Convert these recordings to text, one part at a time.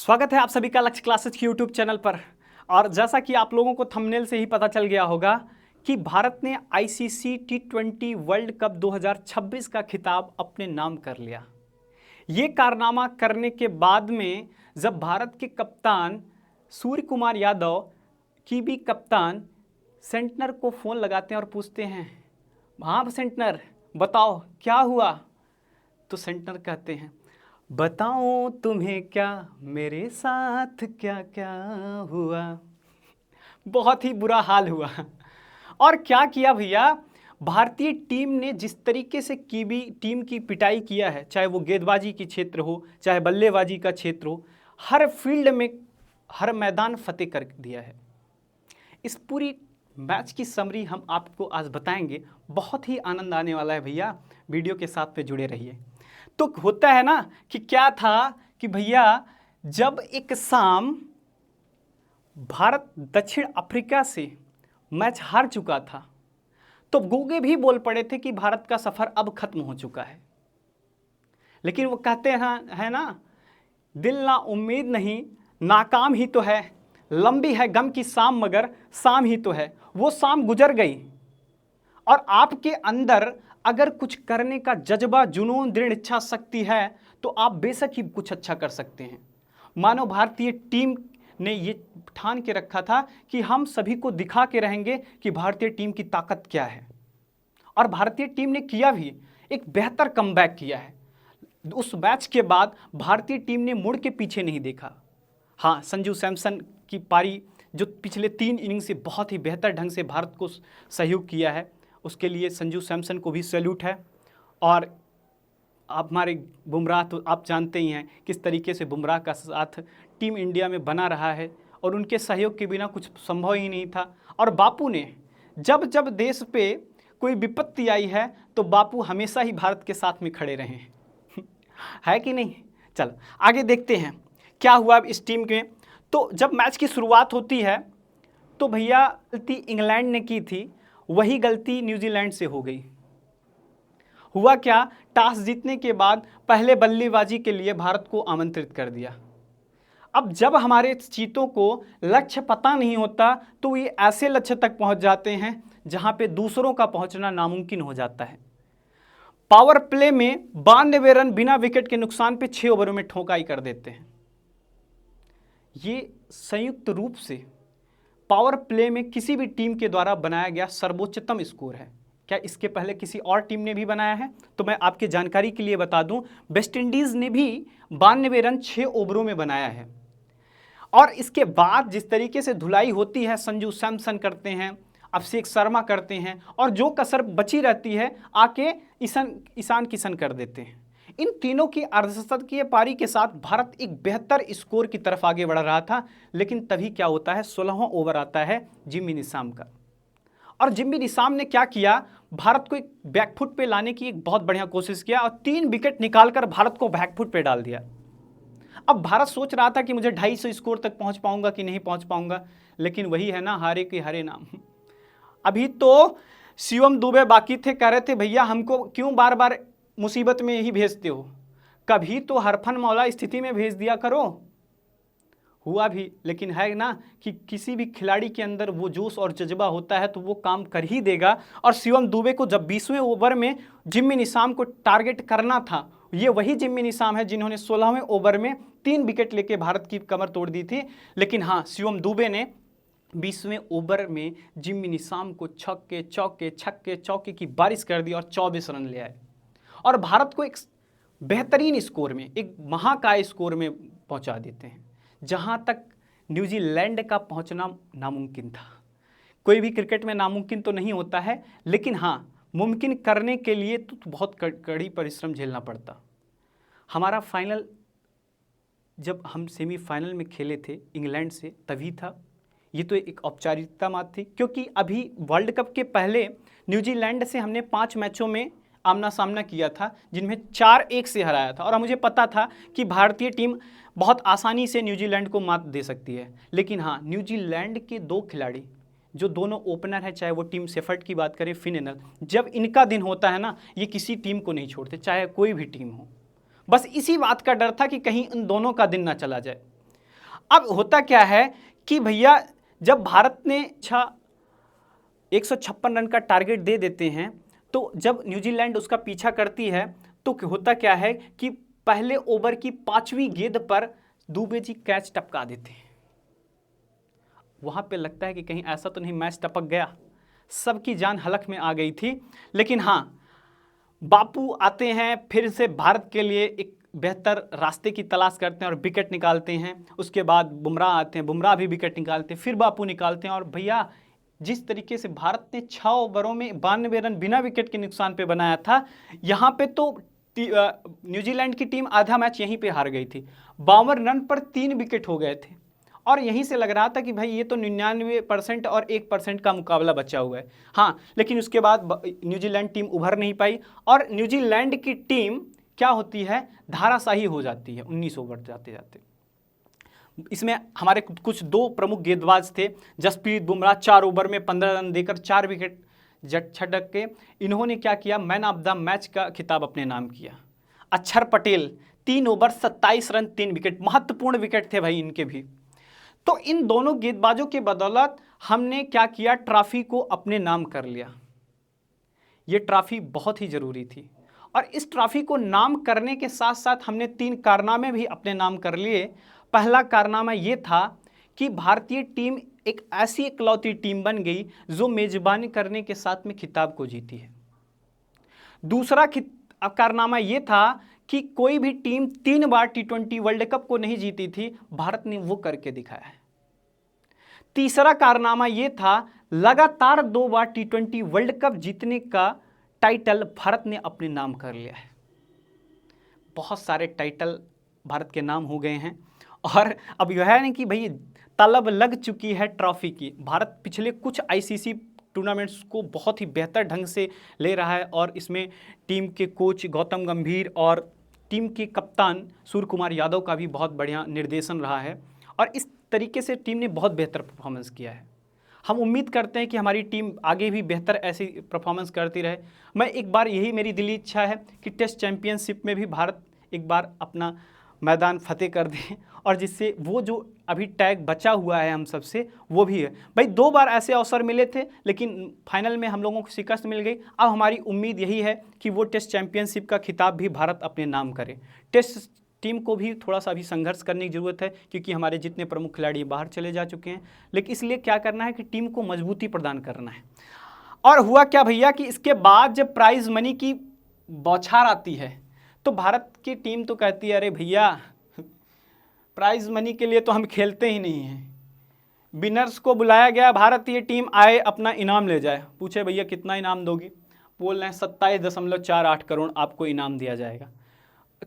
स्वागत है आप सभी का लक्ष्य क्लासेस के यूट्यूब चैनल पर। और जैसा कि आप लोगों को थंबनेल से ही पता चल गया होगा कि भारत ने आईसीसी टी20 वर्ल्ड कप 2026 का खिताब अपने नाम कर लिया। ये कारनामा करने के बाद में जब भारत के कप्तान सूर्य कुमार यादव की भी कप्तान सेंटनर को फ़ोन लगाते हैं और पूछते हैं, हाँ सेंटनर बताओ क्या हुआ। तो सेंटनर कहते हैं, बताऊं तुम्हें क्या मेरे साथ क्या क्या हुआ। बहुत ही बुरा हाल हुआ। और क्या किया भैया, भारतीय टीम ने जिस तरीके से कीवी टीम की पिटाई किया है, चाहे वो गेंदबाजी की क्षेत्र हो चाहे बल्लेबाजी का क्षेत्र हो, हर फील्ड में हर मैदान फतेह कर दिया है। इस पूरी मैच की समरी हम आपको आज बताएंगे। बहुत ही आनंद आने वाला है भैया, वीडियो के साथ पे जुड़े रहिए। तो होता है ना कि क्या था कि भैया जब एक शाम भारत दक्षिण अफ्रीका से मैच हार चुका था तो गोगे भी बोल पड़े थे कि भारत का सफर अब खत्म हो चुका है। लेकिन वो कहते हैं है ना, दिल ना उम्मीद नहीं नाकाम ही तो है, लंबी है गम की शाम मगर शाम ही तो है। वो शाम गुजर गई और आपके अंदर अगर कुछ करने का जज्बा, जुनून, दृढ़ इच्छा शक्ति है तो आप बेशक ही कुछ अच्छा कर सकते हैं। मानो भारतीय टीम ने ये ठान के रखा था कि हम सभी को दिखा के रहेंगे कि भारतीय टीम की ताकत क्या है। और भारतीय टीम ने किया भी, एक बेहतर कमबैक किया है। उस मैच के बाद भारतीय टीम ने मुड़ के पीछे नहीं देखा। हाँ, संजू सैमसन की पारी जो पिछले 3 इनिंग से बहुत ही बेहतर ढंग से भारत को सहयोग किया है, उसके लिए संजू सैमसन को भी सैल्यूट है। और हमारे बुमराह तो आप जानते ही हैं किस तरीके से बुमराह का साथ टीम इंडिया में बना रहा है और उनके सहयोग के बिना कुछ संभव ही नहीं था। और बापू ने जब जब देश पे कोई विपत्ति आई है तो बापू हमेशा ही भारत के साथ में खड़े रहे हैं। है कि नहीं? चलो आगे देखते हैं क्या हुआ इस टीम में। तो जब मैच की शुरुआत होती है तो भैया गलती इंग्लैंड ने की थी, वही गलती न्यूजीलैंड से हो गई। हुआ क्या, टॉस जीतने के बाद पहले बल्लेबाजी के लिए भारत को आमंत्रित कर दिया। अब जब हमारे चीतों को लक्ष्य पता नहीं होता तो ये ऐसे लक्ष्य तक पहुंच जाते हैं जहां पे दूसरों का पहुंचना नामुमकिन हो जाता है। पावर प्ले में 92 रन बिना विकेट के नुकसान पे 6 ओवरों में ठोकाई कर देते हैं। ये संयुक्त रूप से पावर प्ले में किसी भी टीम के द्वारा बनाया गया सर्वोच्चतम स्कोर है। क्या इसके पहले किसी और टीम ने भी बनाया है? तो मैं आपकी जानकारी के लिए बता दूं, वेस्ट इंडीज ने भी 92 रन 6 ओवरों में बनाया है। और इसके बाद जिस तरीके से धुलाई होती है, संजू सैमसन करते हैं, अभिषेक शर्मा करते हैं और जो कसर बची रहती है आके ईशान किशन कर देते हैं। इन तीनों की अर्धशतकीय पारी के साथ भारत एक बेहतर स्कोर की तरफ आगे बढ़ रहा था। लेकिन तभी क्या होता है, 16वां ओवर आता है जिम्मी निशाम का। और जिम्मी निशाम ने क्या किया, भारत को एक बैकफुट पे लाने की एक बहुत बढ़िया कोशिश किया और 3 विकेट निकालकर भारत को बैकफुट पे डाल दिया। अब भारत सोच रहा था कि मुझे 250 स्कोर तक पहुंच पाऊंगा कि नहीं पहुंच पाऊंगा, लेकिन वही है ना, हारे के हरे नाम। अभी तो शिवम दुबे बाकी थे, कह रहे थे भैया हमको क्यों बार बार मुसीबत में ही भेजते हो, कभी तो हरफन मौला स्थिति में भेज दिया करो। हुआ भी, लेकिन है ना कि किसी भी खिलाड़ी के अंदर वो जोश और जज्बा होता है तो वो काम कर ही देगा। और शिवम दुबे को जब 20वें ओवर में जिम्मी निशाम को टारगेट करना था, ये वही जिम्मी निशाम है जिन्होंने 16वें ओवर में 3 विकेट लेके भारत की कमर तोड़ दी थी। लेकिन हाँ, शिवम दुबे ने 20वें ओवर में जिम्मी निशाम को छक्के चौके छक्के चौके की बारिश कर दी और 24 रन ले आए और भारत को एक बेहतरीन स्कोर में, एक महाकाय स्कोर में पहुंचा देते हैं, जहां तक न्यूजीलैंड का पहुंचना नामुमकिन था। कोई भी क्रिकेट में नामुमकिन तो नहीं होता है, लेकिन हाँ, मुमकिन करने के लिए तो बहुत कड़ी परिश्रम झेलना पड़ता। हमारा फाइनल जब हम सेमीफाइनल में खेले थे इंग्लैंड से तभी था। ये तो एक औपचारिकता मात्र थी, क्योंकि अभी वर्ल्ड कप के पहले न्यूजीलैंड से हमने 5 मैचों में आमना सामना किया था, जिनमें 4-1 से हराया था। और मुझे पता था कि भारतीय टीम बहुत आसानी से न्यूजीलैंड को मात दे सकती है। लेकिन हाँ, न्यूजीलैंड के 2 खिलाड़ी जो दोनों ओपनर हैं, चाहे वो टीम शेफर्ड की बात करें, फिन एनल, जब इनका दिन होता है ना, ये किसी टीम को नहीं छोड़ते, चाहे कोई भी टीम हो। बस इसी बात का डर था कि कहीं इन दोनों का दिन ना चला जाए। अब होता क्या है कि भैया जब भारत ने 156 रन का टारगेट दे देते हैं, तो जब न्यूजीलैंड उसका पीछा करती है तो होता क्या है कि पहले ओवर की 5वीं गेंद पर दुबे जी कैच टपका देते हैं। वहां पे लगता है कि कहीं ऐसा तो नहीं मैच टपक गया, सबकी जान हलक में आ गई थी। लेकिन हाँ, बापू आते हैं, फिर से भारत के लिए एक बेहतर रास्ते की तलाश करते हैं और विकेट निकालते हैं। उसके बाद बुमराह आते हैं, बुमराह भी विकेट निकालते हैं, फिर बापू निकालते हैं। और भैया जिस तरीके से भारत ने 6 ओवरों में 92 रन बिना विकेट के नुकसान पे बनाया था, यहाँ पे तो न्यूजीलैंड की टीम आधा मैच यहीं पे हार गई थी। 52 रन पर 3 विकेट हो गए थे और यहीं से लग रहा था कि भाई ये तो 99% और 1% का मुकाबला बचा हुआ है। हाँ, लेकिन उसके बाद न्यूजीलैंड टीम उभर नहीं पाई और न्यूजीलैंड की टीम क्या होती है, धाराशाही हो जाती है 19 ओवर जाते जाते। इसमें हमारे कुछ 2 प्रमुख गेंदबाज थे। जसप्रीत बुमराह 4 ओवर में 15 रन देकर 4 विकेट झटक के इन्होंने क्या किया, मैन ऑफ द मैच का खिताब अपने नाम किया। अक्षर पटेल 3 ओवर 27 रन 3 विकेट, महत्वपूर्ण विकेट थे भाई इनके भी। तो इन दोनों गेंदबाजों के बदौलत हमने क्या किया, ट्रॉफी को अपने नाम कर लिया। ये ट्रॉफी बहुत ही जरूरी थी और इस ट्रॉफी को नाम करने के साथ साथ हमने 3 कारनामे भी अपने नाम कर लिए। पहला कारनामा ये था कि भारतीय टीम एक ऐसी इकलौती टीम बन गई जो मेजबानी करने के साथ में खिताब को जीती है। दूसरा कारनामा ये था कि कोई भी टीम 3 बार T20 वर्ल्ड कप को नहीं जीती थी, भारत ने वो करके दिखाया है। तीसरा कारनामा ये था, लगातार 2 बार T20 वर्ल्ड कप जीतने का टाइटल भारत ने अपने नाम कर लिया है। बहुत सारे टाइटल भारत के नाम हो गए हैं और अब यह है नहीं कि भाई तलब लग चुकी है ट्रॉफी की। भारत पिछले कुछ आईसीसी टूर्नामेंट्स को बहुत ही बेहतर ढंग से ले रहा है और इसमें टीम के कोच गौतम गंभीर और टीम के कप्तान सूर्य कुमार यादव का भी बहुत बढ़िया निर्देशन रहा है और इस तरीके से टीम ने बहुत बेहतर परफॉर्मेंस किया है। हम उम्मीद करते हैं कि हमारी टीम आगे भी बेहतर ऐसी परफॉर्मेंस करती रहे। मैं एक बार यही मेरी दिली इच्छा है कि टेस्ट चैंपियनशिप में भी भारत एक बार अपना मैदान फतेह कर दे और जिससे वो जो अभी टैग बचा हुआ है हम सबसे वो भी है। भाई 2 बार ऐसे अवसर मिले थे लेकिन फाइनल में हम लोगों को शिकस्त मिल गई। अब हमारी उम्मीद यही है कि वो टेस्ट चैंपियनशिप का खिताब भी भारत अपने नाम करे। टेस्ट टीम को भी थोड़ा सा अभी संघर्ष करने की ज़रूरत है क्योंकि हमारे जितने प्रमुख खिलाड़ी बाहर चले जा चुके हैं। लेकिन इसलिए क्या करना है कि टीम को मजबूती प्रदान करना है। और हुआ क्या भैया कि इसके बाद जब प्राइज़ मनी की बौछार आती है तो भारत की टीम तो कहती है अरे भैया प्राइज़ मनी के लिए तो हम खेलते ही नहीं हैं। विनर्स को बुलाया गया, भारतीय टीम आए अपना इनाम ले जाए। पूछे भैया कितना इनाम दोगी, बोल रहे हैं 27.48 करोड़ आपको इनाम दिया जाएगा।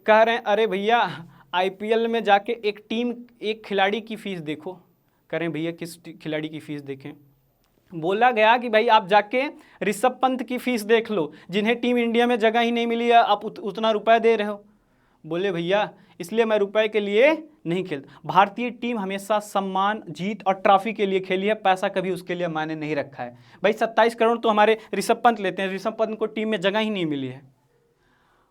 कह रहे हैं अरे भैया आईपीएल में जाके एक टीम एक खिलाड़ी की फ़ीस देखो। कह रहे हैं भैया किस खिलाड़ी की फ़ीस देखें। बोला गया कि भाई आप जाके ऋषभ पंत की फ़ीस देख लो, जिन्हें टीम इंडिया में जगह ही नहीं मिली है, आप उतना रुपए दे रहे हो। बोले भैया इसलिए मैं रुपए के लिए नहीं खेलता। भारतीय टीम हमेशा सम्मान, जीत और ट्रॉफी के लिए खेली है, पैसा कभी उसके लिए मैंने नहीं रखा है। भाई 27 करोड़ तो हमारे ऋषभ पंत लेते हैं, ऋषभ पंत को टीम में जगह ही नहीं मिली है।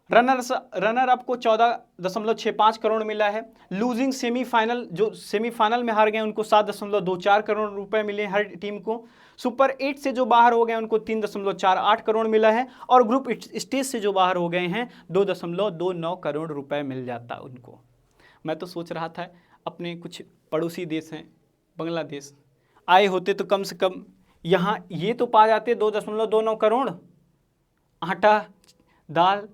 रनर अप को 14.65 करोड़ मिला है। लूजिंग सेमीफाइनल, जो सेमीफाइनल में हार गए उनको 7.24 करोड़ रुपए मिले हर टीम को। सुपर 8 से जो बाहर हो गए उनको 3.48 करोड़ मिला है और ग्रुप स्टेज से जो बाहर हो गए हैं 2.29 करोड़ रुपए मिल जाता उनको। मैं तो सोच रहा था अपने कुछ पड़ोसी देश हैं बांग्लादेश, आए होते तो कम से कम यहाँ ये तो पा जाते 2.29 करोड़। आटा, दाल,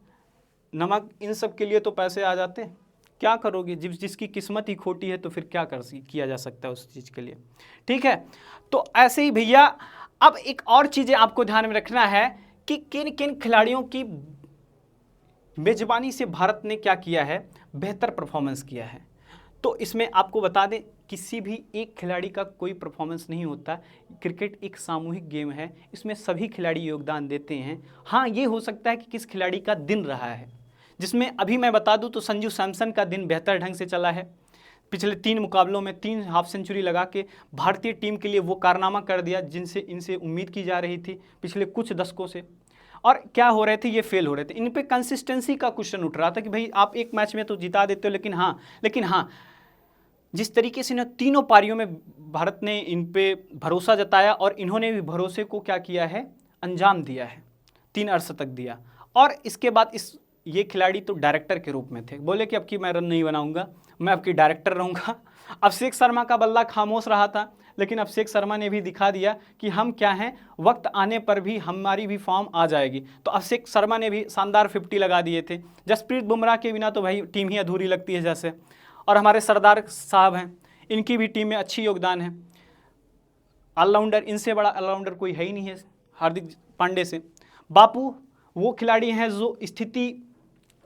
नमक, इन सब के लिए तो पैसे आ जाते। क्या करोगे, जिसकी किस्मत ही खोटी है तो फिर क्या किया जा सकता है उस चीज़ के लिए। ठीक है, तो ऐसे ही भैया अब एक और चीज़ें आपको ध्यान में रखना है कि किन किन खिलाड़ियों की मेजबानी से भारत ने क्या किया है, बेहतर परफॉर्मेंस किया है। तो इसमें आपको बता दें किसी भी एक खिलाड़ी का कोई परफॉर्मेंस नहीं होता। क्रिकेट एक सामूहिक गेम है, इसमें सभी खिलाड़ी योगदान देते हैं। हाँ, ये हो सकता है कि किस खिलाड़ी का दिन रहा है, जिसमें अभी मैं बता दूं तो संजू सैमसन का दिन बेहतर ढंग से चला है। पिछले 3 मुकाबलों में 3 हाफ सेंचुरी लगा के भारतीय टीम के लिए वो कारनामा कर दिया जिनसे इनसे उम्मीद की जा रही थी पिछले कुछ दशकों से। और क्या हो रहे थे, ये फेल हो रहे थे। इन पे कंसिस्टेंसी का क्वेश्चन उठ रहा था कि भाई आप एक मैच में तो जिता देते हो, लेकिन हाँ जिस तरीके से ना तीनों पारियों में भारत ने इन पे भरोसा जताया और इन्होंने भी भरोसे को क्या किया है, अंजाम दिया है, 3 अर्धशतक दिया। और इसके बाद ये खिलाड़ी तो डायरेक्टर के रूप में थे, बोले कि अब की मैं रन नहीं बनाऊंगा, मैं अब की डायरेक्टर रहूंगा। अभिषेक शर्मा का बल्ला खामोश रहा था, लेकिन अभिषेक शर्मा ने भी दिखा दिया कि हम क्या हैं, वक्त आने पर भी हमारी भी फॉर्म आ जाएगी। तो अभिषेक शर्मा ने भी शानदार 50 लगा दिए थे। जसप्रीत बुमराह के बिना तो भाई टीम ही अधूरी लगती है जैसे। और हमारे सरदार साहब हैं, इनकी भी टीम में अच्छी योगदान है। ऑलराउंडर, इनसे बड़ा ऑलराउंडर कोई है ही नहीं है हार्दिक पांडे से। बापू वो खिलाड़ी हैं जो स्थिति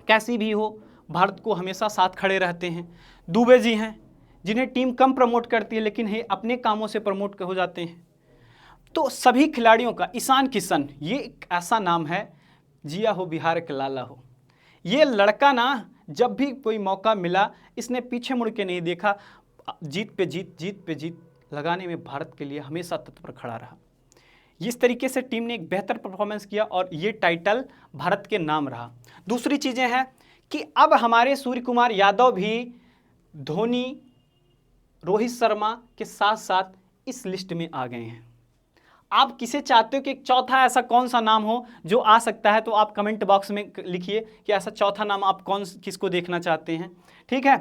कैसी भी हो भारत को हमेशा साथ खड़े रहते हैं। दुबे जी हैं जिन्हें टीम कम प्रमोट करती है लेकिन ये अपने कामों से प्रमोट हो जाते हैं। तो सभी खिलाड़ियों का, ईशान किशन ये एक ऐसा नाम है, जिया हो बिहार के लाला हो। ये लड़का ना जब भी कोई मौका मिला इसने पीछे मुड़ के नहीं देखा, जीत पे जीत, जीत पे जीत लगाने में भारत के लिए हमेशा तत्पर खड़ा रहा। इस तरीके से टीम ने एक बेहतर परफॉर्मेंस किया और ये टाइटल भारत के नाम रहा। दूसरी चीज़ें हैं कि अब हमारे सूर्य कुमार यादव भी धोनी, रोहित शर्मा के साथ साथ इस लिस्ट में आ गए हैं। आप किसे चाहते हो कि एक चौथा ऐसा कौन सा नाम हो जो आ सकता है, तो आप कमेंट बॉक्स में लिखिए कि ऐसा चौथा नाम आप किसको देखना चाहते हैं। ठीक है,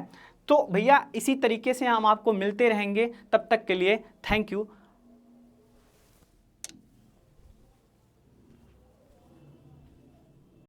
तो भैया इसी तरीके से हम आपको मिलते रहेंगे। तब तक के लिए थैंक यू।